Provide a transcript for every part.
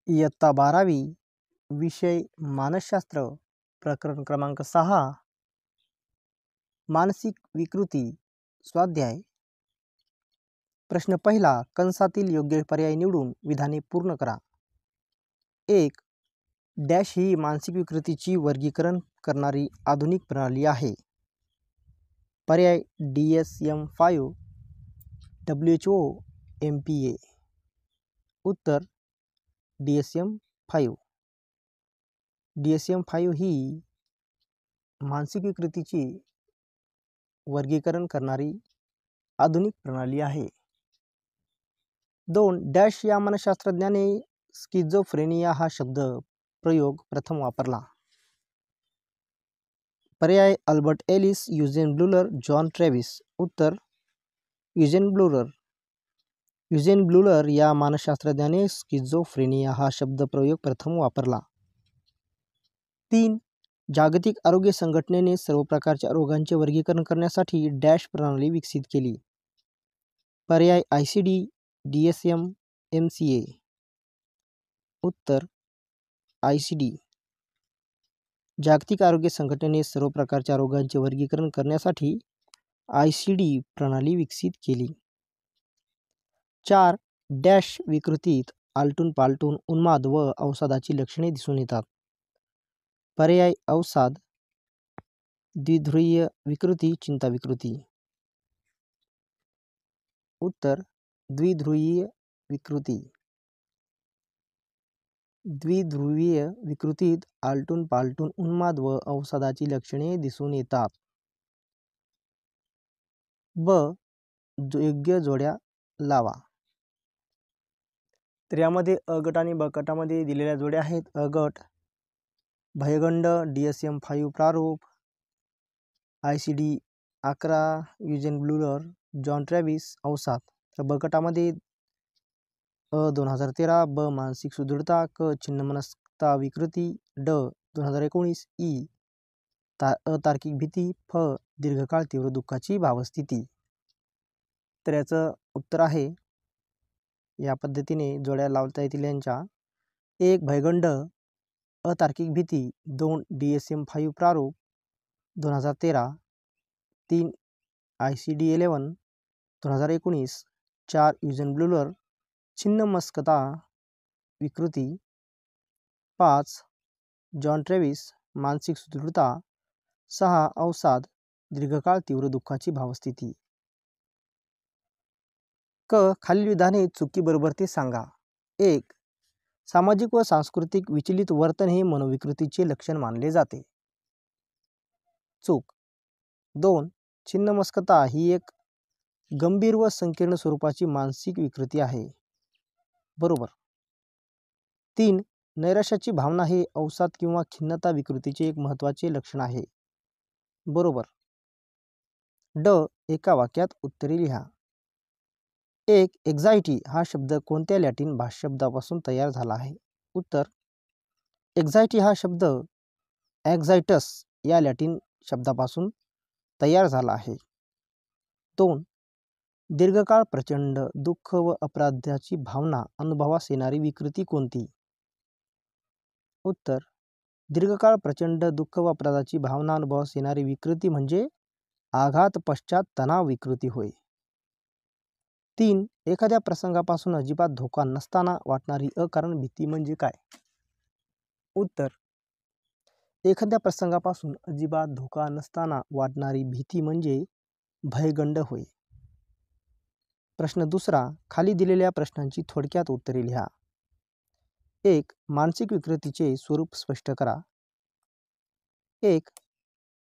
इयत्ता 12वी विषय मानसशास्त्र प्रकरण क्रमांक 6 मानसिक विकृती स्वाध्याय प्रश्न पहिला कंसातील योग्य पर्याय निवडून विधाने पूर्ण करा। 1. डॅश ही मानसिक विकृतीची वर्गीकरण करणारी आधुनिक प्रणाली आहे। पर्याय DSM-5 WHO MPA उत्तर DSM-5 DSM-5 ही मानसिक विकृतीची वर्गीकरण करणारी आधुनिक प्रणाली आहे। 2. डॅश या मानसशास्त्रज्ञाने स्किझोफ्रेनिया हा शब्द प्रयोग प्रथम वापरला। पर्याय Albert Ellis, Eugen Bleuler, John Travis उत्तर युजेन ब्लूलर युजेन ब्लूलर या मानसशास्त्रज्ञाने स्किझोफ्रेनिया हा शब्द प्रयोग प्रथम वापरला। 3. जागतिक आरोग्य संघटनेने सर्व प्रकारच्या रोगांचे वर्गीकरण करण्यासाठी डॅश प्रणाली विकसित केली। पर्याय ICD, DSM, MCA उत्तर ICD जागतिक आरोग्य संघटनेने सर्व प्रकारच्या रोगांचे वर्गीकरण करण्यासाठी ICD प्रणाली विकसित केली। 4. डॅश विकृतीत आलटून पालटून उन्माद व अवसादाची लक्षणे दिसून येतात। पर्याय अवसाद, द्विध्रुवीय विकृती, चिंता विकृती उत्तर द्विध्रुवीय विकृती द्विध्रुवीय विकृतीत आलटून पालटून उन्माद व अवसादाची लक्षणे दिसून येतात। ब. योग्य जोड्या लावा। तर यामध्ये अ गट आणि ब गटामध्ये दिलेल्या जोड्या आहेत। अ गट भयगंड DSM-5 प्रारूप, ICD-11 Eugen Bleuler, John Travis अवसाद। तर ब गटामध्ये अ 2013, ब मानसिक सुदृढता, क छिन्नमनस्कता विकृती, ड 2019, ई अतार्किक भीती, फ दीर्घकाळ तीव्र दुःखाची भावस्थिती। तर याचं उत्तर आहे या पद्धतीने जोड्या लावता येतील यांच्या। 1. भयगंड अतार्किक भीती, 2. DSM-5 प्रारूप 2013, 3. ICD-11 2019, 4. युजेन ब्लूलर छिन्नमस्कता विकृती, 5. जॉन ट्रॅव्हिस मानसिक सुदृढता, 6. अवसाद दीर्घकाळ तीव्र दुःखाची भावस्थिती। क. खालील विधाने चुकी बरोबर ते सांगा। 1. सामाजिक व सांस्कृतिक विचलित वर्तन हे मनोविकृतीचे लक्षण मानले जाते। चूक। 2. छिन्नमस्कता ही एक गंभीर व संकीर्ण स्वरूपाची मानसिक विकृती आहे। बरोबर। 3. नैराश्याची भावना हे अवसाद किंवा खिन्नता विकृतीचे एक महत्त्वाचे लक्षण आहे। बरोबर। ड. एका वाक्यात उत्तरे लिहा। 1. एक्झायटी हा शब्द कोणत्या लॅटिन भाषाशब्दापासून तयार झाला आहे? उत्तर एक्झायटी हा शब्द ॲक्झायटस या लॅटिन शब्दापासून तयार झाला आहे। 2. दीर्घकाळ प्रचंड दुःख व अपराधाची भावना अनुभवास येणारी विकृती कोणती? उत्तर दीर्घकाळ प्रचंड दुःख व अपराधाची भावना अनुभवास येणारी विकृती म्हणजे आघात पश्चात तणाव विकृती होय। 3. एखाद्या प्रसंगापासून अजिबात धोका नसताना वाटणारी अकारण भीती म्हणजे काय? उत्तर एखाद्या प्रसंगापासून अजिबात धोका नसताना वाटणारी भीती म्हणजे भयगंड होय। प्रश्न दुसरा, खाली दिलेल्या प्रश्नांची थोडक्यात उत्तरे लिहा। 1. मानसिक विकृतीचे स्वरूप स्पष्ट करा। 1.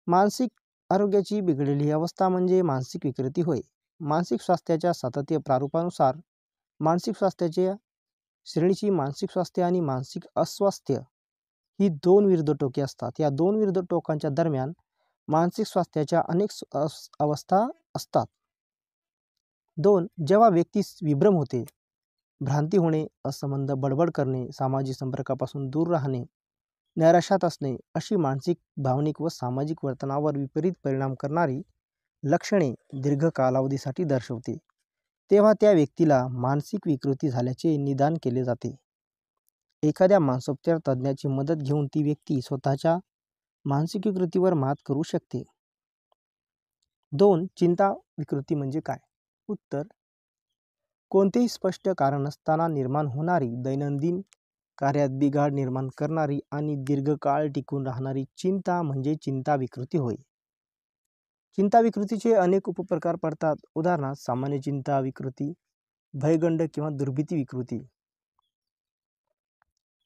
मानसिक आरोग्याची बिघडलेली अवस्था म्हणजे मानसिक विकृती होय। मानसिक स्वास्थ्याच्या सातत्य प्रारूपानुसार मानसिक स्वास्थ्याच्या श्रेणीची मानसिक स्वास्थ्य आणि मानसिक अस्वास्थ्य ही दोन विरुद्ध टोके असतात। या दोन विरुद्ध टोकांच्या दरम्यान मानसिक स्वास्थ्याच्या अनेक अवस्था असतात। 2. जेव्हा व्यक्ती विभ्रम होते, भ्रांती होणे, असंबद्ध बडबड करणे, सामाजिक संपर्कापासून दूर राहणे, नैराश्यात असणे अशी मानसिक, भावनिक व सामाजिक वर्तनावर विपरीत परिणाम करणारी लक्षणे दीर्घ कालावधीसाठी दर्शवते, तेव्हा त्या व्यक्तीला मानसिक विकृती झाल्याचे निदान केले जाते। एखाद्या मानसोपचार तज्ज्ञाची मदत घेऊन ती व्यक्ती स्वतःच्या मानसिक विकृतीवर मात करू शकते. 2. चिंता विकृती म्हणजे काय? उत्तर: कोणतेही स्पष्ट कारण नसताना निर्माण होणारी, दैनंदिन कार्यात बिघाड निर्माण करणारी आणि दीर्घकाळ टिकून राहणारी चिंता म्हणजे चिंता विकृती होय. चिंता विकृतीचे अनेक उपप्रकार पडतात. उदाहरणार्थ सामान्य चिंता विकृती, भयगंड किंवा दुर्भीती विकृती.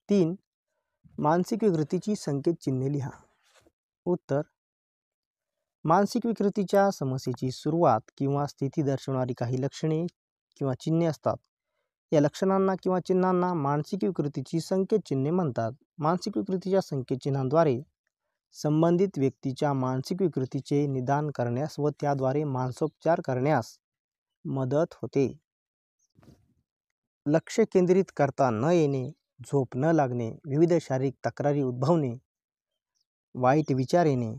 3. मानसिक विकृतीची संकेत चिन्हे लिहा. उत्तर: मानसिक विकृतीच्या समस्येची सुरुवात किंवा स्थिती दर्शवणारी काही लक्षणे किंवा चिन्हे असतात. या लक्षणांना किंवा चिन्हांना मानसिक विकृतीची संकेत चिन्हे म्हणतात. मानसिक विकृतीच्या संकेत चिन्हांद्वारे संबंधित व्यक्तीच्या मानसिक विकृतीचे निदान करण्यास व त्याद्वारे मानसोपचार करण्यास मदत होते. लक्ष केंद्रित करता न येणे, झोप न लागणे, विविध शारीरिक तक्रारी उद्भवणे, वाईट विचार येणे,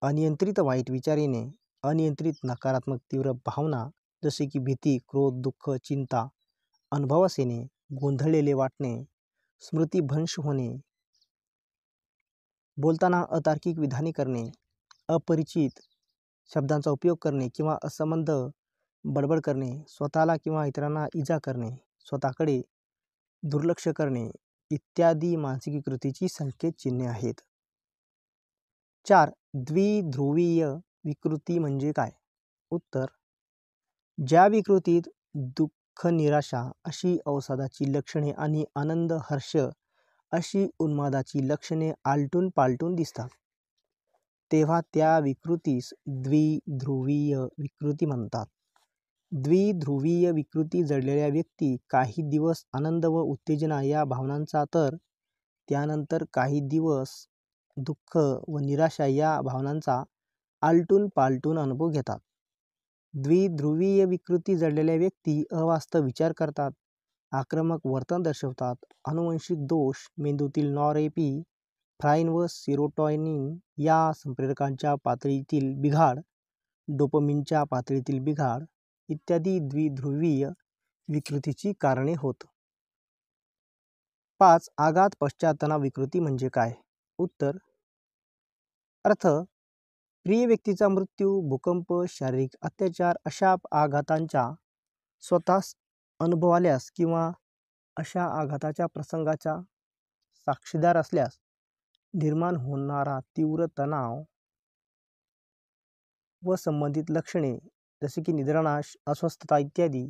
अनियंत्रित वाईट विचार येणे, अनियंत्रित नकारात्मक तीव्र भावना जसे की भीती, क्रोध, दुःख, चिंता अनुभवास येणे, गोंधळलेले वाटणे, स्मृतिभ्रंश होणे, बोलताना अतार्किक विधाने करणे, अपरिचित शब्दांचा उपयोग करणे किंवा असंबद्ध बडबड करणे, स्वतःला किंवा इतरांना इजा करणे, स्वतःकडे दुर्लक्ष करणे इत्यादी मानसिक विकृतीची संकेत चिन्हे आहेत. 4. द्विध्रुवीय विकृती म्हणजे काय? उत्तर: ज्या विकृतीत दुःख, निराशा अशी अवसादाची लक्षणे आणि आनंद, हर्ष अशी उन्मादाची लक्षणे आलटून पालटून दिसतात, तेव्हा त्या विकृतीस द्विध्रुवीय विकृती म्हणतात. द्विध्रुवीय विकृती जडलेल्या व्यक्ती काही दिवस आनंद व उत्तेजना या भावनांचा तर त्यानंतर काही दिवस दुःख व निराशा या भावनांचा आलटून पालटून अनुभव घेतात. द्विध्रुवीय विकृती जडलेल्या व्यक्ती अवास्तव विचार करतात, आक्रमक वर्तन दर्शवतात, आनुवंशिक दोष, मेंदूतील नॉरएपिफ्राइन व सेरोटोनिन या संप्रेरकांच्या पातळीतील बिघाड, डोपामिनच्या पातळीतील बिघाड इत्यादी द्विध्रुवीय विकृतीची कारणे होत. 5. आघात पश्चात-तणाव विकृती म्हणजे काय? उत्तर: अर्थ: प्रिय व्यक्तीचा मृत्यू, भूकंप, शारीरिक अत्याचार अशा आघातांचा स्वतःस अनुभव आल्यास किंवा अशा आघाताच्या प्रसंगाचा साक्षीदार असल्यास निर्माण होणारा तीव्र तणाव व संबंधित लक्षणे जसे की निद्रानाश, अस्वस्थता इत्यादी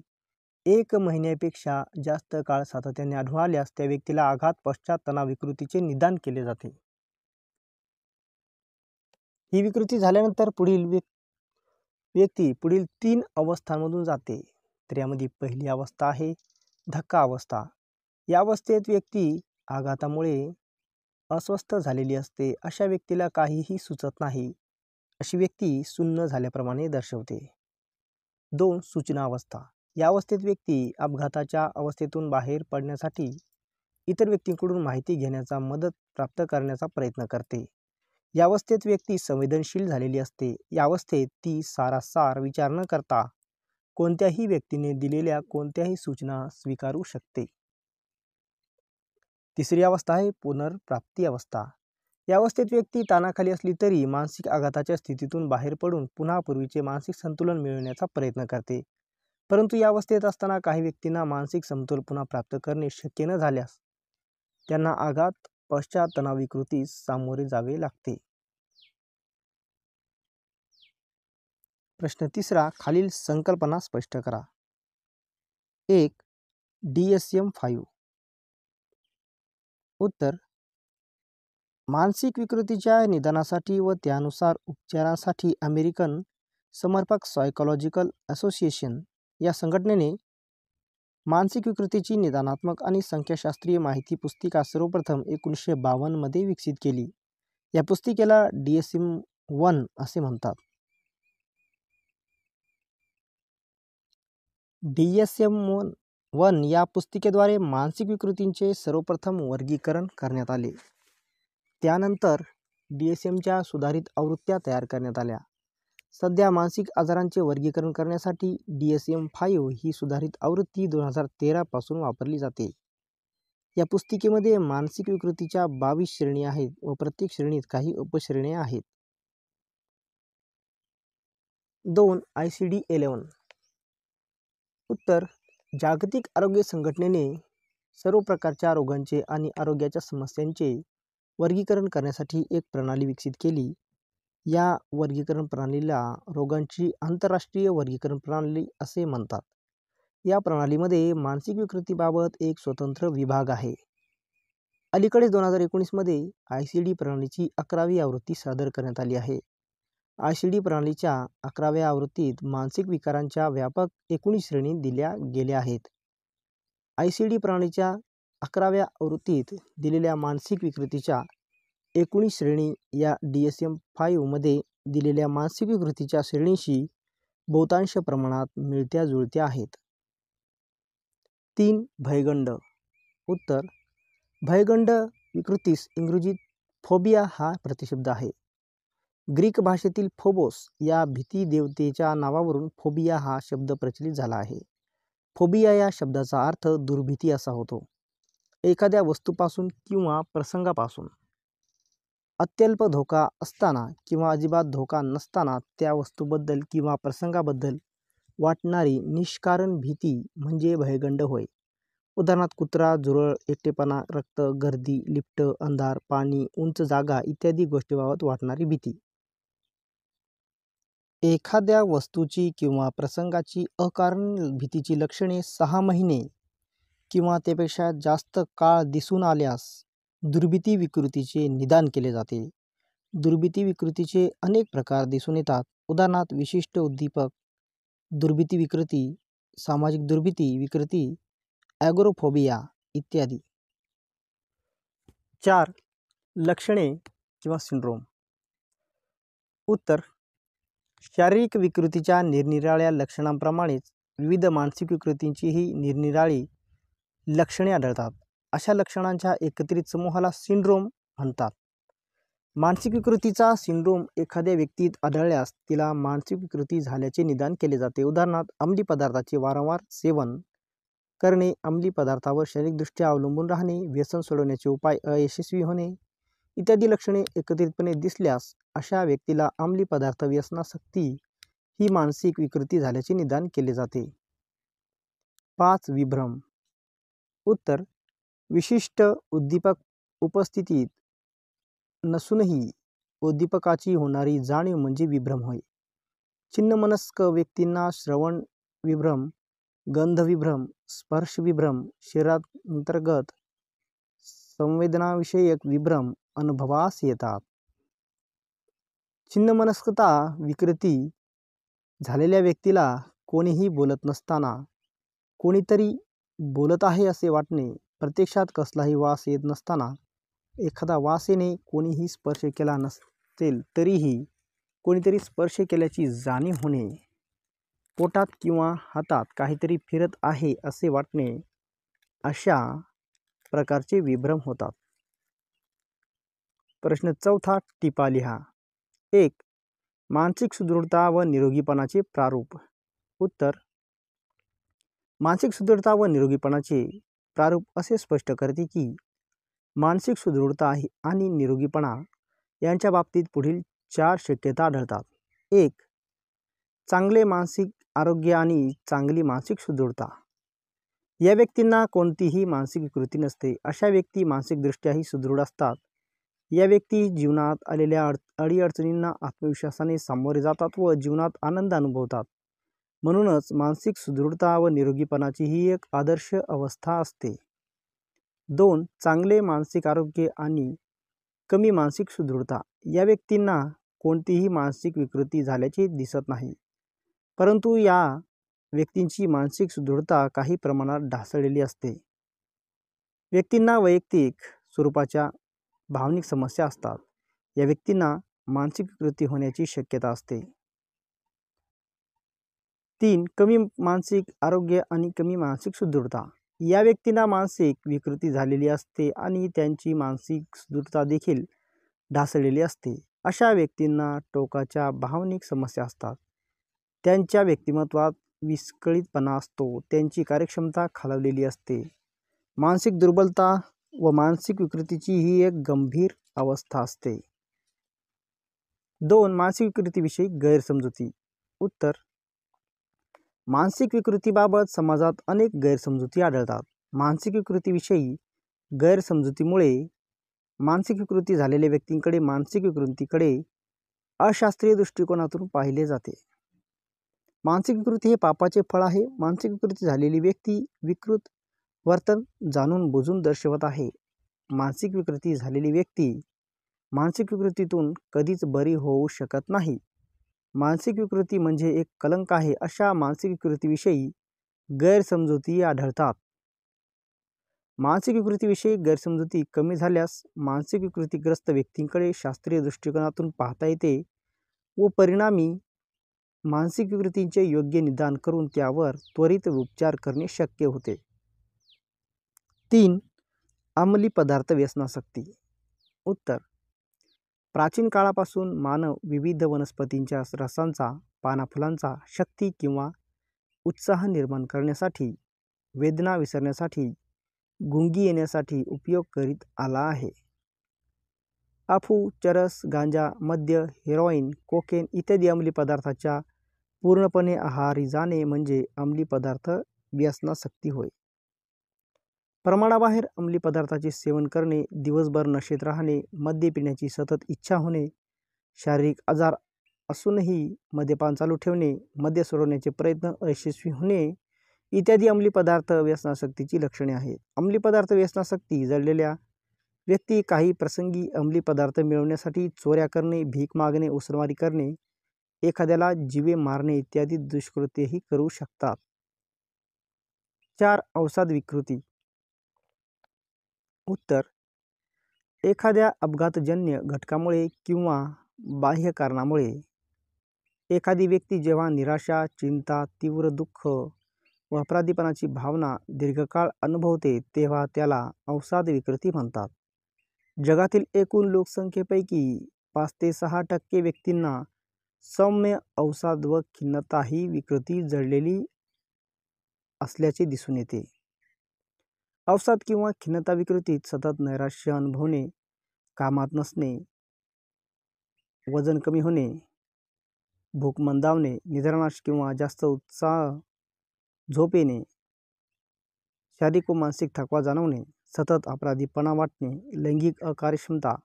1 महिन्यापेक्षा जास्त काळ सातत्याने आढळून आल्यास त्या व्यक्तीला आघात पश्चात तणाव विकृतीचे निदान केले जाते. ही विकृती झाल्यानंतर व्यक्ती पुढील 3 अवस्थांमधून जाते. तर यामध्ये पहिली अवस्था आहे धक्का अवस्था. या अवस्थेत व्यक्ती आघातामुळे अस्वस्थ झालेली असते. अशा व्यक्तीला काहीही सुचत नाही. अशी व्यक्ती सुन्न झाल्याप्रमाणे दर्शवते. 2. सूचना अवस्था. या अवस्थेत व्यक्ती अपघाताच्या अवस्थेतून बाहेर पडण्यासाठी इतर व्यक्तींकडून माहिती घेण्याचा, मदत प्राप्त करण्याचा प्रयत्न करते. या अवस्थेत व्यक्ती संवेदनशील झालेली असते. या अवस्थेत ती सारासार विचार न करता कोणत्याही व्यक्तीने दिलेल्या कोणत्याही सूचना स्वीकारू शकते. तिसरी अवस्था आहे पुनर्प्राप्ती अवस्था. या अवस्थेत व्यक्ती ताणाखाली असली तरी मानसिक आघाताच्या स्थितीतून बाहेर पडून पुन्हा पूर्वीचे मानसिक संतुलन मिळवण्याचा प्रयत्न करते. परंतु या अवस्थेत असताना काही व्यक्तींना मानसिक समतोल पुन्हा प्राप्त करणे शक्य न झाल्यास त्यांना आघात पश्चात तणाव विकृतीस सामोरे जावे लागते. प्रश्न 3. खालील संकल्पना स्पष्ट करा. 1. DSM-5. उत्तर: मानसिक विकृतीच्या निदानासाठी व त्यानुसार उपचारांसाठी अमेरिकन समर्पक सायकोलॉजिकल असोसिएशन या संघटनेने मानसिक विकृतीची निदानात्मक आणि संख्याशास्त्रीय माहिती पुस्तिका सर्वप्रथम 1952 मध्ये विकसित केली. या पुस्तिकेला DSM-1 असे म्हणतात. DSM-1 या पुस्तिकेद्वारे मानसिक विकृतींचे सर्वप्रथम वर्गीकरण करण्यात आले. त्यानंतर DSMच्या सुधारित आवृत्त्या तयार करण्यात आल्या. सध्या मानसिक आजारांचे वर्गीकरण करण्यासाठी DSM-5 ही सुधारित आवृत्ती 2013 पासून वापरली जाते. या पुस्तिकेमध्ये मानसिक विकृतीच्या 22 श्रेणी आहेत व प्रत्येक श्रेणीत काही उपश्रेणी आहेत. 2. ICD-11. उत्तर: जागतिक आरोग्य संघटनेने सर्व प्रकारच्या रोगांचे आणि आरोग्याच्या समस्यांचे वर्गीकरण करण्यासाठी एक प्रणाली विकसित केली. या वर्गीकरण प्रणालीला रोगांची आंतरराष्ट्रीय वर्गीकरण प्रणाली असे म्हणतात. या प्रणालीमध्ये मानसिक विकृतीबाबत एक स्वतंत्र विभाग आहे. अलीकडेच 2019 मध्ये ICD प्रणालीची 11वी आवृत्ती सादर करण्यात आली आहे. ICD प्रणालीच्या 11व्या आवृत्तीत मानसिक विकारांच्या व्यापक 19 श्रेणी दिल्या गेल्या आहेत. ICD प्रणालीच्या 11व्या आवृत्तीत दिलेल्या मानसिक विकृतीच्या 19 श्रेणी या DSM-5 मध्ये दिलेल्या मानसिक विकृतीच्या श्रेणीशी बहुतांश प्रमाणात मिळत्या जुळत्या आहेत. 3. भयगंड. उत्तर: भयगंड विकृतीस इंग्रजीत फोबिया हा प्रतिशब्द आहे. ग्रीक भाषेतील फोबोस या भीती देवतेच्या नावावरून फोबिया हा शब्द प्रचलित झाला आहे. फोबिया या शब्दाचा अर्थ दुर्भीती असा होतो. एखाद्या वस्तूपासून किंवा प्रसंगापासून अत्यल्प धोका असताना किंवा अजिबात धोका नसताना त्या वस्तूबद्दल किंवा प्रसंगाबद्दल वाटणारी निष्कारण भीती म्हणजे भयगंड होय. उदाहरणार्थ कुत्रा, झुरळ, एकटेपणा, रक्त, गर्दी, लिफ्ट, अंधार, पाणी, उंच जागा इत्यादी गोष्टीबाबत वाटणारी भीती. एखाद्या वस्तूची किंवा प्रसंगाची अकारण भीतीची लक्षणे 6 महिने किंवा त्यापेक्षा जास्त काळ दिसून आल्यास दुर्भीती विकृतीचे निदान केले जाते. दुर्भीती विकृतीचे अनेक प्रकार दिसून येतात. उदाहरणार्थ विशिष्ट उद्दीपक दुर्भीती विकृती, सामाजिक दुर्भीती विकृती, ॲगोराफोबिया इत्यादी. 4. लक्षणे किंवा सिंड्रोम. उत्तर: शारीरिक विकृतीच्या निरनिराळ्या लक्षणांप्रमाणेच विविध मानसिक विकृतींचीही निरनिराळी लक्षणे आढळतात. अशा लक्षणांच्या एकत्रित समूहाला सिंड्रोम म्हणतात. मानसिक विकृतीचा सिंड्रोम एखाद्या व्यक्तीत आढळल्यास तिला मानसिक विकृती झाल्याचे निदान केले जाते. उदाहरणार्थ अंमली पदार्थाचे वारंवार सेवन करणे, अंमली पदार्थावर शारीरिकदृष्ट्या अवलंबून राहणे, व्यसन सोडवण्याचे उपाय अयशस्वी होणे इत्यादी लक्षणे एकत्रितपणे दिसल्यास अशा व्यक्तीला अंमली पदार्थ व्यसनासक्ती ही मानसिक विकृती झाल्याचे निदान केले जाते. 5. विभ्रम. उत्तर: विशिष्ट उद्दीपक उपस्थितीत नसूनही उद्दीपकाची होणारी जाणीव म्हणजे विभ्रम होय. छिन्नमनस्क व्यक्तींना श्रवण विभ्रम, गंध विभ्रम, स्पर्श विभ्रम, शरीरांतर्गत संवेदनाविषयक विभ्रम अनुभवास येतात. छिन्नमनस्कता विकृती झालेल्या व्यक्तीला कोणीही बोलत नसताना कोणीतरी बोलत आहे असे वाटणे, प्रत्यक्षात कसलाही वास येत नसताना एखादा वास येणे, कोणीही स्पर्श केला नसेल तरीही कोणीतरी स्पर्श केल्याची जाणीव होणे, पोटात किंवा हातात काहीतरी फिरत आहे असे वाटणे अशा प्रकारचे विभ्रम होतात. प्रश्न 4. टिपा लिहा. 1. मानसिक सुदृढता व निरोगीपणाचे प्रारूप. उत्तर: मानसिक सुदृढता व निरोगीपणाचे प्रारूप असे स्पष्ट करते की मानसिक सुदृढता आणि निरोगीपणा यांच्या बाबतीत पुढील 4 शक्यता आढळतात. 1. चांगले मानसिक आरोग्य आणि चांगली मानसिक सुदृढता. या व्यक्तींना कोणतीही मानसिक विकृती नसते. अशा व्यक्ती मानसिकदृष्ट्याही सुदृढ असतात. या व्यक्ती जीवनात आलेल्या अडीअडचणींना आत्मविश्वासाने सामोरे जातात व जीवनात आनंद अनुभवतात. म्हणूनच मानसिक सुदृढता व निरोगीपणाची ही एक आदर्श अवस्था असते. 2. चांगले मानसिक आरोग्य आणि कमी मानसिक सुदृढता. या व्यक्तींना कोणतीही मानसिक विकृती झाल्याचे दिसत नाही, परंतु या व्यक्तींची मानसिक सुदृढता काही प्रमाणात ढासळलेली असते. व्यक्तींना वैयक्तिक स्वरूपाच्या भावनिक समस्या असतात. या व्यक्तींना मानसिक विकृती होण्याची शक्यता असते. 3. कमी मानसिक आरोग्य आणि कमी मानसिक सुदृढता. या व्यक्तींना मानसिक विकृती झालेली असते आणि त्यांची मानसिक सुदृढता देखील ढासळलेली असते. अशा व्यक्तींना टोकाच्या भावनिक समस्या असतात. त्यांच्या व्यक्तिमत्वात विस्कळीतपणा असतो. त्यांची कार्यक्षमता खालावलेली असते. मानसिक दुर्बलता व मानसिक विकृतीची ही एक गंभीर अवस्था असते. 2. मानसिक विकृतीविषयी गैरसमजुती. उत्तर: मानसिक विकृतीबाबत समाजात अनेक गैरसमजुती आढळतात. मानसिक विकृतीविषयी गैरसमजुतीमुळे मानसिक विकृती झालेल्या व्यक्तींकडे मानसिक विकृतीकडे अशास्त्रीय दृष्टिकोनातून पाहिले जाते. मानसिक विकृती हे पापाचे फळ आहे. मानसिक विकृती झालेली व्यक्ती विकृत वर्तन जाणून बुजून दर्शवत आहे. मानसिक विकृती झालेली व्यक्ती मानसिक विकृतीतून कधीच बरी होऊ शकत नाही. मानसिक विकृती म्हणजे एक कलंक आहे, अशा मानसिक विकृतीविषयी गैरसमजुती आढळतात. मानसिक विकृतीविषयी गैरसमजुती कमी झाल्यास मानसिक विकृतीग्रस्त व्यक्तींकडे शास्त्रीय दृष्टिकोनातून पाहता येते व परिणामी मानसिक विकृतींचे योग्य निदान करून त्यावर त्वरित उपचार करणे शक्य होते. 3. अंमली पदार्थ व्यसनासक्ती. उत्तर: प्राचीन काळापासून मानव विविध वनस्पतींच्या रसांचा, पानाफुलांचा शक्ती किंवा उत्साह निर्माण करण्यासाठी, वेदना विसरण्यासाठी, गुंगी येण्यासाठी उपयोग करीत आला आहे. अफू, चरस, गांजा, मद्य, हेरोईन, कोकेन इत्यादी अंमली पदार्थाच्या पूर्णपणे आहारी जाणे म्हणजे अंमली पदार्थ व्यसनासक्ती होय. प्रमाणाबाहेर अंमली पदार्थाचे सेवन करणे, दिवसभर नशेत राहणे, मद्य पिण्याची सतत इच्छा होणे, शारीरिक आजार असूनही मद्यपान चालू ठेवणे, मद्य सोडवण्याचे प्रयत्न अयशस्वी होणे इत्यादी अंमली पदार्थ व्यसनासक्तीची लक्षणे आहेत. अंमली पदार्थ व्यसनासक्ती जडलेल्या व्यक्ती काही प्रसंगी अंमली पदार्थ मिळवण्यासाठी चोऱ्या करणे, भीक मागणे, उसळमारी करणे, एखाद्याला जीवे मारणे इत्यादी दुष्कृत्येही करू शकतात. 4. अवसाद विकृती. उत्तर: एखाद्या अपघातजन्य घटकामुळे किंवा बाह्य कारणामुळे एखादी व्यक्ती जेव्हा निराशा, चिंता, तीव्र दुःख व अपराधीपणाची भावना दीर्घकाळ अनुभवते तेव्हा त्याला अवसाद विकृती म्हणतात. जगातील एकूण लोकसंख्येपैकी 5 ते 6% व्यक्तींना सौम्य अवसाद व खिन्नता ही विकृती जडलेली असल्याचे दिसून येते. अवसाद किंवा खिन्नता विकृतीत सतत नैराश्य अनुभवणे, कामात नसणे, वजन कमी होणे, भूक मंदावणे, निद्रानाश किंवा जास्त उत्साह, झोप येणे, शारीरिक व मानसिक थकवा जाणवणे, सतत अपराधीपणा वाटणे, लैंगिक अकार्यक्षमता,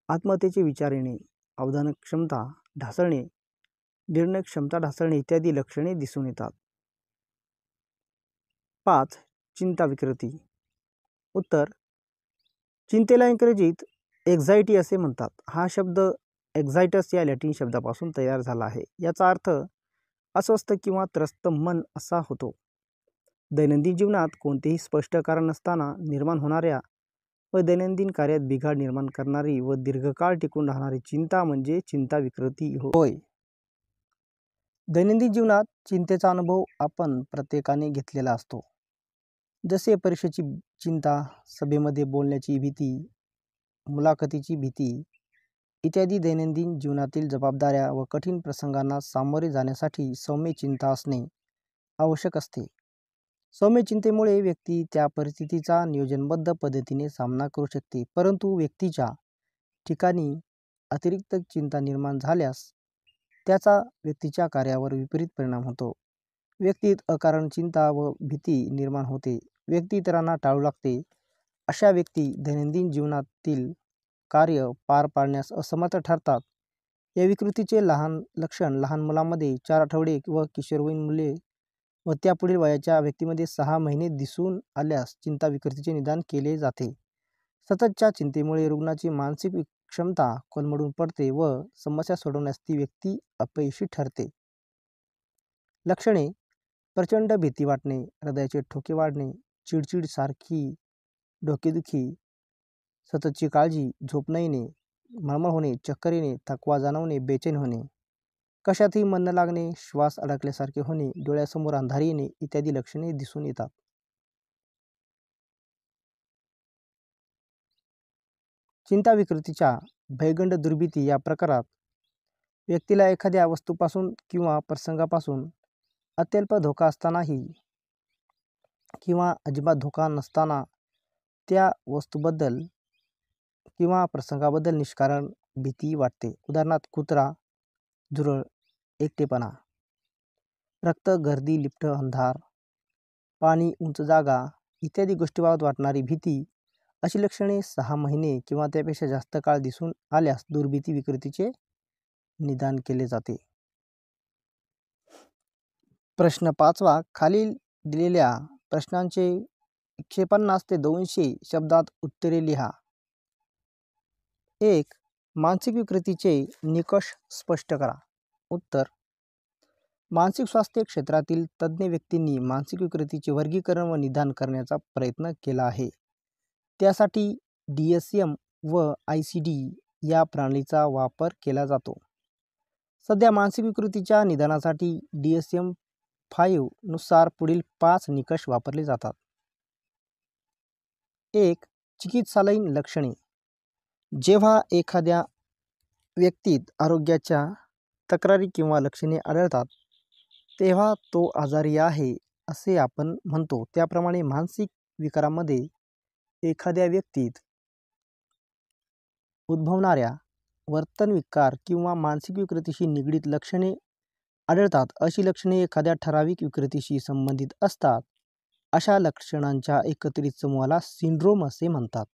आत्महत्येचे विचार येणे, अवधान क्षमता ढासळणे, निर्णय क्षमता ढासळणे इत्यादी लक्षणे दिसून येतात. 5. चिंता विकृती. उत्तर: चिंतेला इंग्रजीत एन्झायटी असे म्हणतात. हा शब्द एक्झायटस या लॅटिन शब्दापासून तयार झाला आहे. याचा अर्थ अस्वस्थ किंवा त्रस्त मन असा होतो. दैनंदिन जीवनात कोणतेही स्पष्ट कारण नसताना निर्माण होणाऱ्या व दैनंदिन कार्यात बिघाड निर्माण करणारी व दीर्घकाळ टिकून राहणारी चिंता म्हणजे चिंता विकृती होय. दैनंदिन जीवनात चिंतेचा अनुभव आपण प्रत्येकाने घेतलेला असतो. जसे परीक्षेची चिंता, सभेमध्ये बोलण्याची भीती, मुलाखतीची भीती इत्यादी. दैनंदिन जीवनातील जबाबदाऱ्या व कठीण प्रसंगांना सामोरे जाण्यासाठी सौम्य चिंता असणे आवश्यक असते. सौम्य चिंतेमुळे व्यक्ती त्या परिस्थितीचा नियोजनबद्ध पद्धतीने सामना करू शकते. परंतु व्यक्तीच्या ठिकाणी अतिरिक्त चिंता निर्माण झाल्यास त्याचा व्यक्तीच्या कार्यावर विपरीत परिणाम होतो. व्यक्तीत अकारण चिंता व भीती निर्माण होते. व्यक्ती इतरांना टाळू लागते. अशा व्यक्ती दैनंदिन जीवनातील कार्य पार पाडण्यास असमर्थ ठरतात. या विकृतीचे लक्षण लहान मुलांमध्ये 4 आठवडे व किशोरवयीन मुले व त्यापुढील वयाच्या व्यक्तीमध्ये 6 महिने दिसून आल्यास चिंता विकृतीचे निदान केले जाते. सततच्या चिंतेमुळे रुग्णाची मानसिक क्षमता कोलमडून पडते व समस्या सोडवण्यास ती व्यक्ती अपयशी ठरते. लक्षणे: प्रचंड भीती वाटणे, हृदयाचे ठोके वाढणे, चिडचिड, सारखी डोकेदुखी, सततची काळजी, झोप न येणे, मळमळ होणे, चक्कर येणे, थकवा जाणवणे, बेचैन होणे, कशातही मन न लागणे, श्वास अडकल्यासारखे होणे, डोळ्यासमोर अंधारी येणे इत्यादी लक्षणे दिसून येतात. चिंता विकृतीच्या भयगंड दुर्भीती या प्रकारात व्यक्तीला एखाद्या वस्तूपासून किंवा प्रसंगापासून अत्यल्प धोका असतानाही किंवा अजिबात धोका नसताना त्या वस्तूबद्दल किंवा प्रसंगाबद्दल निष्कारण भीती वाटते. उदाहरणार्थ कुत्रा, झुरळ, एकटेपणा. रक्त, गर्दी, लिफ्ट, अंधार, पाणी, उंच जागा इत्यादी गोष्टीबाबत वाटणारी भीती. अशी लक्षणे 6 महिने किंवा त्यापेक्षा जास्त काळ दिसून आल्यास दुर्भीती विकृतीचे निदान केले जाते. प्रश्न 5वा. खालील दिलेल्या प्रश्नांचे 150 ते 200 शब्दात उत्तरे लिहा. 1. मानसिक विकृतीचे निकष स्पष्ट करा. उत्तर: मानसिक स्वास्थ्य क्षेत्रातील तज्ज्ञ व्यक्तींनी मानसिक विकृतीचे वर्गीकरण व निदान करण्याचा प्रयत्न केला आहे. त्यासाठी DSM व ICD या प्रणालीचा वापर केला जातो. सध्या मानसिक विकृतीच्या निदानासाठी DSM-5 नुसार पुढील 5 निकष वापरले जातात. 1. चिकित्सालयीन लक्षणे. जेव्हा एखाद्या व्यक्तीत आरोग्याच्या तक्रारी किंवा लक्षणे आढळतात तेव्हा तो आजारी आहे असे आपण म्हणतो. त्याप्रमाणे मानसिक विकारामध्ये एखाद्या व्यक्तीत उद्भवणाऱ्या वर्तनविकार किंवा मानसिक विकृतीशी निगडीत लक्षणे आढळतात. अशी लक्षणे एखाद्या ठराविक विकृतीशी संबंधित असतात. अशा लक्षणांच्या एकत्रित समूहाला सिंड्रोम असे म्हणतात.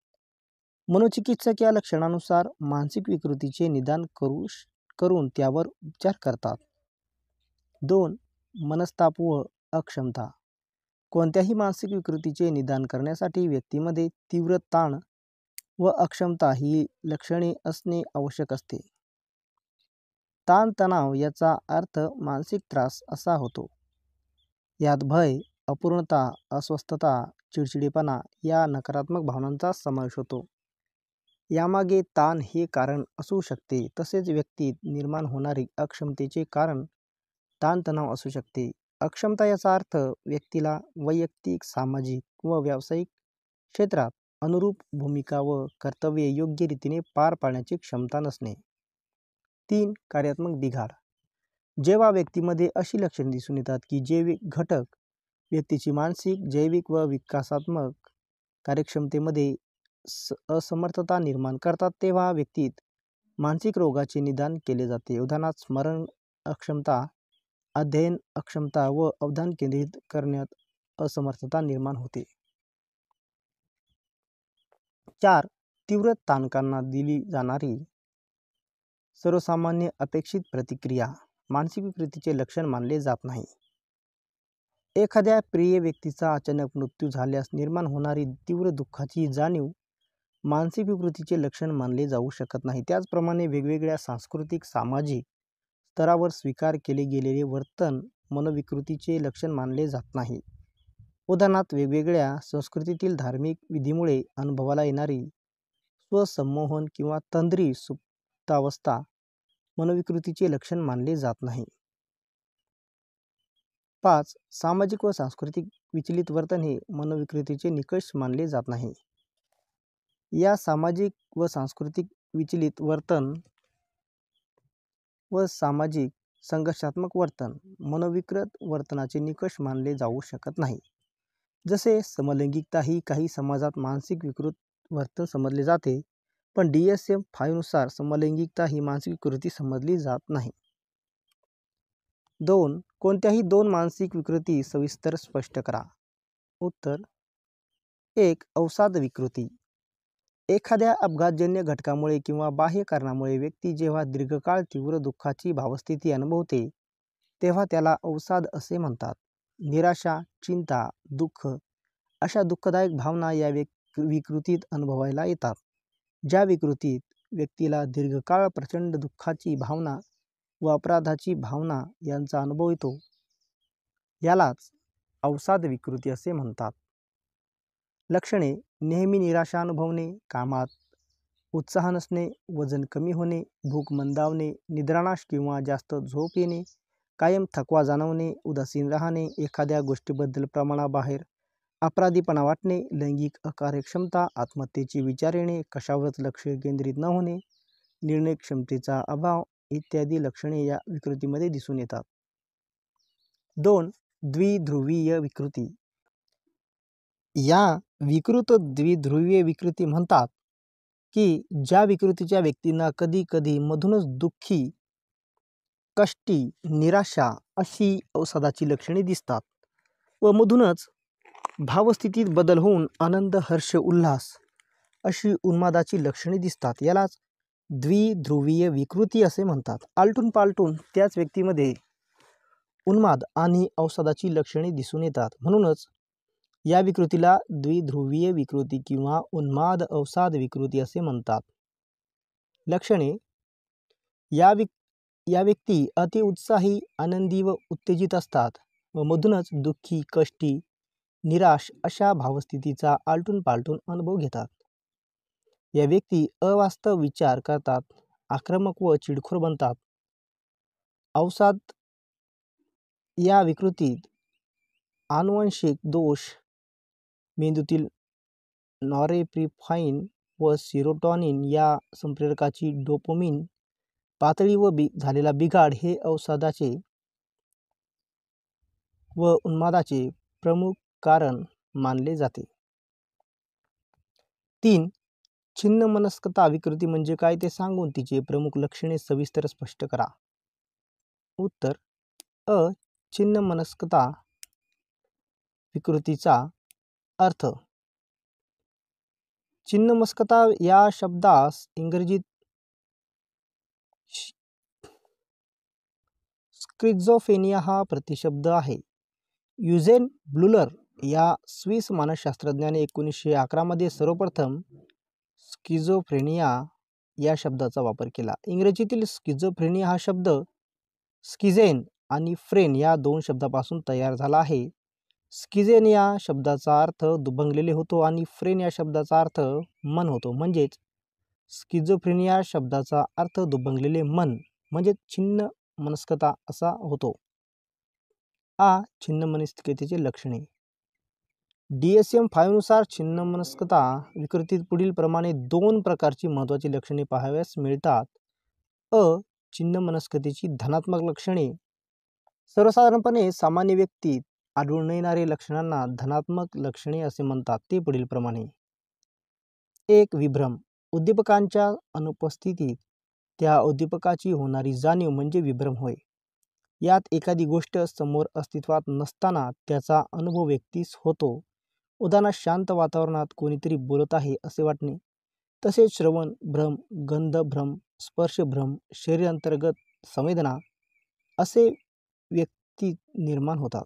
मनोचिकित्सक या लक्षणांनुसार मानसिक विकृतीचे निदान करून त्यावर उपचार करतात. 2. मनस्ताप व अक्षमता. कोणत्याही मानसिक विकृतीचे निदान करण्यासाठी व्यक्तीमध्ये तीव्र ताण व अक्षमता ही लक्षणे असणे आवश्यक असते. ताणतणाव याचा अर्थ मानसिक त्रास असा होतो. यात भय, अपूर्णता, अस्वस्थता, चिडचिडेपणा या नकारात्मक भावनांचा समावेश होतो. यामागे ताण हे कारण असू शकते. तसेच व्यक्तीत निर्माण होणारी अक्षमतेचे कारण ताणतणाव असू शकते. अक्षमता याचा अर्थ व्यक्तीला वैयक्तिक, सामाजिक व व्यावसायिक क्षेत्रात अनुरूप भूमिका व कर्तव्ये योग्य रीतीने पार पाडण्याची क्षमता नसणे. 3. कार्यात्मक बिघाड. जेव्हा व्यक्तीमध्ये अशी लक्षणे दिसून येतात की जे घटक व्यक्तीची मानसिक, जैविक व विकासात्मक कार्यक्षमतेमध्ये असमर्थता निर्माण करतात तेव्हा व्यक्तीत मानसिक रोगाचे निदान केले जाते. उदाहरणार्थ स्मरण अक्षमता, अध्ययन अक्षमता व अवधान केंद्रित करण्यात असमर्थता निर्माण होते. 4. तीव्र ताणकांना दिली जाणारी सर्वसामान्य अपेक्षित प्रतिक्रिया मानसिक विकृतीचे लक्षण मानले जात नाही. एखाद्या प्रिय व्यक्तीचा अचानक मृत्यू झाल्यास निर्माण होणारी तीव्र दुःखाची जाणीव मानसिक विकृतीचे लक्षण मानले जाऊ शकत नाही. त्याचप्रमाणे वेगवेगळ्या सांस्कृतिक, सामाजिक स्तरावर स्वीकार केले गेलेले वर्तन मनोविकृतीचे लक्षण मानले जात नाही. उदाहरणार्थ वेगवेगळ्या संस्कृतीतील धार्मिक विधीमुळे अनुभवाला येणारी स्वसंमोहन किंवा तंद्री सुप्तावस्था मनोविकृतीचे लक्षण मानले जात नाही. 5. सामाजिक व सांस्कृतिक विचलित वर्तन हे मनोविकृतीचे निकष मानले जात नाही. या सामाजिक व सांस्कृतिक विचलित वर्तन व सामाजिक संघर्षात्मक वर्तन मनोविकृत वर्तनाचे निकष मानले जाऊ शकत नाही. जसे समलैंगिकता ही काही समाजात मानसिक विकृत वर्तन समजले जाते, पण DSM-5 नुसार समलैंगिकता ही मानसिक विकृती समजली जात नाही. 2. कोणत्याही 2 मानसिक विकृती सविस्तर स्पष्ट करा. उत्तर: 1. अवसाद विकृती. एखाद्या अपघातजन्य घटकामुळे किंवा बाह्य कारणामुळे व्यक्ती जेव्हा दीर्घकाळ तीव्र दुःखाची भावस्थिती अनुभवते तेव्हा त्याला अवसाद असे म्हणतात. निराशा, चिंता, दुःख अशा दुःखदायक भावना या विकृतीत अनुभवायला येतात. ज्या विकृतीत व्यक्तीला दीर्घकाळ प्रचंड दुःखाची भावना व अपराधाची भावना यांचा अनुभव येतो यालाच अवसाद विकृती असे म्हणतात. लक्षणे: नेहमी निराशा अनुभवणे, कामात उत्साह नसणे, वजन कमी होणे, भूक मंदावणे, निद्रानाश किंवा जास्त झोप येणे, कायम थकवा जाणवणे, उदासीन राहणे, एखाद्या गोष्टीबद्दल प्रमाणाबाहेर अपराधीपणा वाटणे, लैंगिक अकार्यक्षमता, आत्महत्येचे विचार येणे, कशावरच लक्ष केंद्रित न होणे, निर्णय क्षमतेचा अभाव इत्यादी लक्षणे या विकृतीमध्ये दिसून येतात. 2. द्विध्रुवीय विकृती. या विकृत द्विध्रुवीय विकृती म्हणतात की ज्या विकृतीच्या व्यक्तींना कधी कधी मधूनच दुःखी, कष्टी, निराशा अशी अवसादाची लक्षणे दिसतात व मधूनच भावस्थितीत बदल होऊन आनंद, हर्ष, उल्हास अशी उन्मादाची लक्षणे दिसतात. यालाच द्विध्रुवीय विकृती असे म्हणतात. आलटून पालटून त्याच व्यक्तीमध्ये उन्माद आणि अवसादाची लक्षणे दिसून येतात. म्हणूनच या विकृतीला द्विध्रुवीय विकृती किंवा उन्माद अवसाद विकृती असे म्हणतात. लक्षणे: या व्यक्ती अति उत्साही, आनंदी व उत्तेजित असतात व मधूनच दुःखी, कष्टी, निराश अशा भावस्थितीचा आलटून पालटून अनुभव घेतात. या व्यक्ती अवास्तव विचार करतात, आक्रमक व चिडखोर बनतात. अवसाद या विकृतीत आनुवंशिक दोष, मेंदूतील नॉरेपिफ्राइन व सेरोटॉनिन या संप्रेरकाची डोपामिन पातळी व झालेला बिघाड हे अवसादाचे व उन्मादाचे प्रमुख कारण मानले जाते. 3. छिन्नमनस्कता विकृती म्हणजे काय ते सांगून तिचे प्रमुख लक्षणे सविस्तर स्पष्ट करा. उत्तर: अ. छिन्नमनस्कता विकृतीचा अर्थ. छिन्नमनस्कता या शब्दास इंग्रजीत स्किझोफ्रेनिया हा प्रतिशब्द आहे. युजेन ब्लूलर या स्विस मानसशास्त्रज्ञाने 1911 मध्ये सर्वप्रथम स्किझोफ्रेनिया या शब्दाचा वापर केला. इंग्रजीतील स्किझोफ्रेनिया हा शब्द स्किझेन आणि फ्रेन या दोन शब्दापासून तयार झाला आहे. स्किझेन या शब्दाचा अर्थ दुभंगलेले होतो आणि फ्रेन या शब्दाचा अर्थ मन होतो. म्हणजेच स्किझोफ्रेनिया शब्दाचा अर्थ दुभंगलेले मन म्हणजे छिन्न मनस्कता असा होतो. आ. छिन्नमनस्कतेचे लक्षणे. DSM-5 नुसार छिन्नमनस्कता विकृतीत पुढील प्रमाणे 2 प्रकारची महत्त्वाची लक्षणे पाहावयास मिळतात. अ. छिन्नमनस्कतेची धनात्मक लक्षणे. सर्वसाधारणपणे सामान्य व्यक्तीत आढळून येणारे लक्षणांना धनात्मक लक्षणे असे म्हणतात. ते पुढील प्रमाणे. 1. विभ्रम. उद्दीपकांच्या अनुपस्थितीत त्या उद्दीपकाची होणारी जाणीव म्हणजे विभ्रम होय. यात एखादी गोष्ट समोर अस्तित्वात नसताना त्याचा अनुभव व्यक्तीस होतो. उदाहरणार्थ शांत वातावरणात कोणीतरी बोलत आहे असे वाटणे. तसेच श्रवण भ्रम, गंध भ्रम, स्पर्श भ्रम, शरीर अंतर्गत संवेदना असे व्यक्ती निर्माण होतात.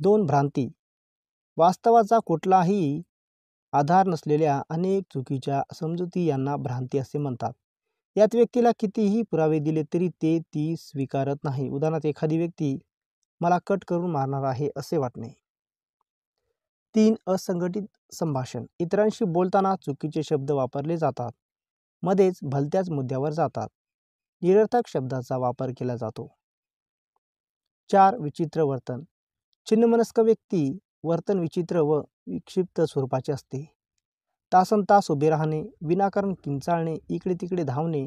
2. भ्रांती. वास्तवाचा कुठलाही आधार नसलेल्या अनेक चुकीच्या समजुती यांना भ्रांती असे म्हणतात. यात व्यक्तीला कितीही पुरावे दिले तरी ते ती स्वीकारत नाही. उदाहरणार्थ एखादी व्यक्ती मला कट करून मारणार आहे असे वाटणे. 3. असंघटित संभाषण. इतरांशी बोलताना चुकीचे शब्द वापरले जातात. मध्येच भलत्याच मुद्द्यावर जातात. निरर्थक शब्दाचा वापर केला जातो. 4. विचित्र वर्तन. छिन्नमनस्क व्यक्ती वर्तन विचित्र व विक्षिप्त स्वरूपाचे असते. तासनतास उभे राहणे, विनाकारण किंचाळणे, इकडे तिकडे धावणे,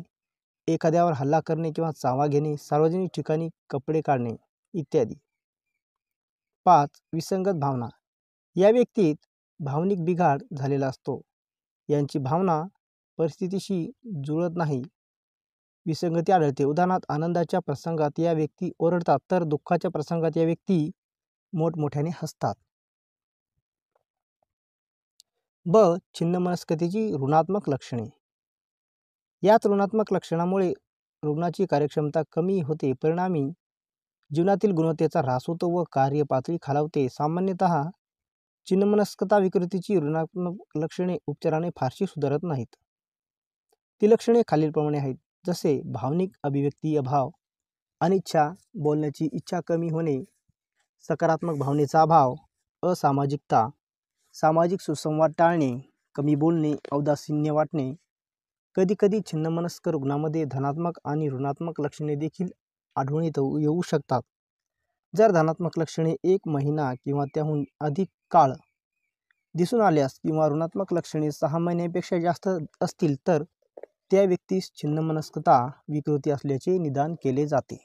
एखाद्यावर हल्ला करणे किंवा चावा घेणे, सार्वजनिक ठिकाणी कपडे काढणे इत्यादी. 5. विसंगत भावना. या व्यक्तीत भावनिक बिघाड झालेला असतो. यांची भावना परिस्थितीशी जुळत नाही. विसंगती आढळते. उदाहरणार्थ आनंदाच्या प्रसंगात या व्यक्ती ओरडतात तर दुःखाच्या प्रसंगात या व्यक्ती मोठमोठ्याने हसतात. ब. छिन्नमनस्कतेची ऋणात्मक लक्षणे. यात ऋणात्मक लक्षणामुळे रुग्णाची कार्यक्षमता कमी होते, परिणामी जीवनातील गुणवत्तेचा ह्रास होतो व कार्यपातळी खालावते. सामान्यतः छिन्नमनस्कता विकृतीची ऋणात्मक लक्षणे उपचाराने फारशी सुधारत नाहीत. ती लक्षणे खालीलप्रमाणे आहेत. जसे भावनिक अभिव्यक्ती अभाव, अनिच्छा, बोलण्याची इच्छा कमी होणे, सकारात्मक भावनेचा अभाव, असामाजिकता, सामाजिक सुसंवाद टाळणे, कमी बोलणे, औदासीन्य वाटणे. कधीकधी छिन्नमनस्क रुग्णामध्ये धनात्मक आणि ऋणात्मक लक्षणे देखील आढळून येऊ शकतात. जर धनात्मक लक्षणे 1 महिना किंवा त्याहून अधिक काळ दिसून आल्यास किंवा ऋणात्मक लक्षणे 6 महिन्यांपेक्षा जास्त असतील तर त्या व्यक्तीस छिन्नमनस्कता विकृती असल्याचे निदान केले जाते.